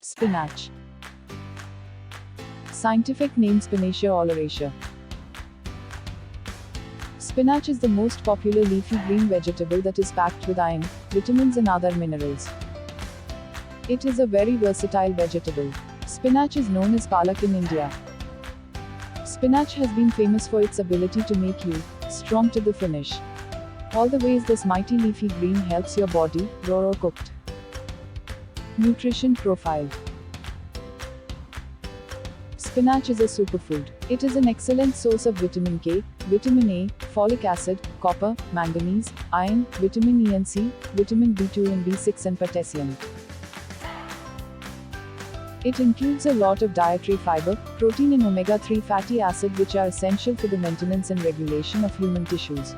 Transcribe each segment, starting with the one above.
Spinach. Scientific name: Spinacia oleracea. Spinach is the most popular leafy green vegetable that is packed with iron, vitamins and other minerals. It is a very versatile vegetable. Spinach is known as palak in India. Spinach has been famous for its ability to make you strong to the finish. All the ways this mighty leafy green helps your body, raw or cooked. Nutrition profile. Spinach is a superfood. It is an excellent source of vitamin K, vitamin A, folic acid, copper, manganese, iron, vitamin E and C, vitamin B2 and B6 and potassium. It includes a lot of dietary fiber, protein and omega-3 fatty acid which are essential for the maintenance and regulation of human tissues.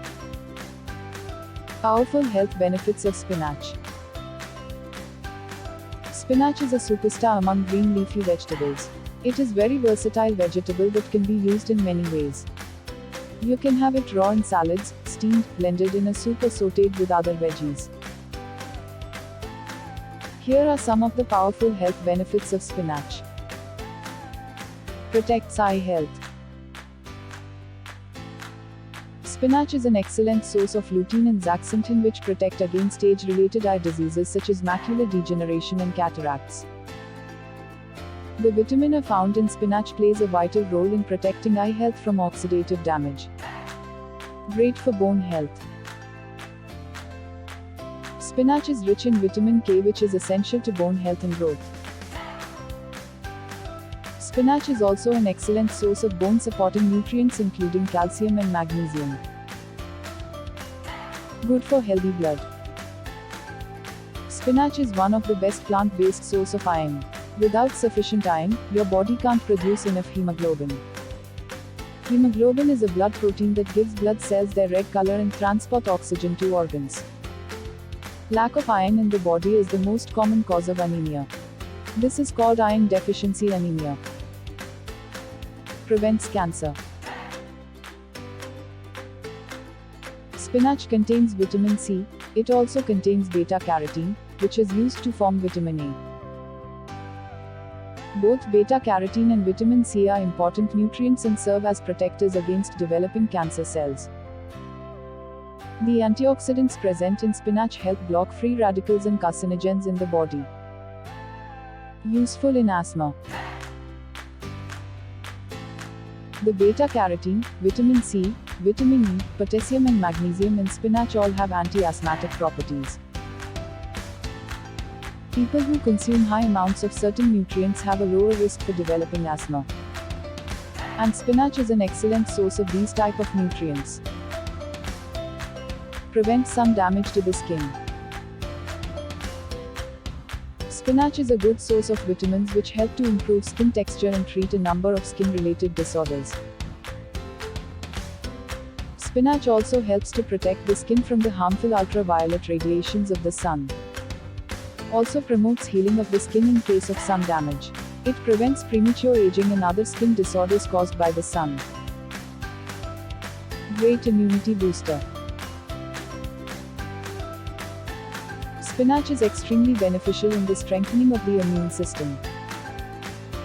Powerful health benefits of spinach. Spinach is a superstar among green leafy vegetables. It is very versatile vegetable that can be used in many ways. You can have it raw in salads, steamed, blended in a soup or sautéed with other veggies. Here are some of the powerful health benefits of spinach. Protects eye health. Spinach is an excellent source of lutein and zeaxanthin which protect against age-related eye diseases such as macular degeneration and cataracts. The vitamin A found in spinach plays a vital role in protecting eye health from oxidative damage. Great for bone health. Spinach is rich in vitamin K which is essential to bone health and growth. Spinach is also an excellent source of bone-supporting nutrients including calcium and magnesium. Good for healthy blood. Spinach is one of the best plant-based source of iron. Without sufficient iron, your body can't produce enough hemoglobin. Hemoglobin is a blood protein that gives blood cells their red color and transport oxygen to organs. Lack of iron in the body is the most common cause of anemia. This is called iron deficiency anemia. Prevents cancer. Spinach contains vitamin C. It also contains beta-carotene, which is used to form vitamin A. Both beta-carotene and vitamin C are important nutrients and serve as protectors against developing cancer cells. The antioxidants present in spinach help block free radicals and carcinogens in the body. Useful in asthma. The beta-carotene, vitamin C, vitamin E, potassium and magnesium in spinach all have anti-asthmatic properties. People who consume high amounts of certain nutrients have a lower risk for developing asthma. And spinach is an excellent source of these type of nutrients. Prevents some damage to the skin. Spinach is a good source of vitamins which help to improve skin texture and treat a number of skin-related disorders. Spinach also helps to protect the skin from the harmful ultraviolet radiations of the sun. Also promotes healing of the skin in case of sun damage. It prevents premature aging and other skin disorders caused by the sun. Great immunity booster. Spinach is extremely beneficial in the strengthening of the immune system.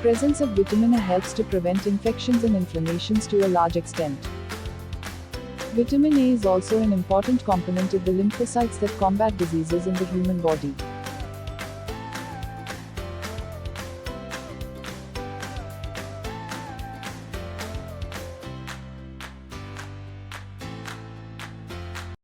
Presence of vitamin A helps to prevent infections and inflammations to a large extent. Vitamin A is also an important component of the lymphocytes that combat diseases in the human body.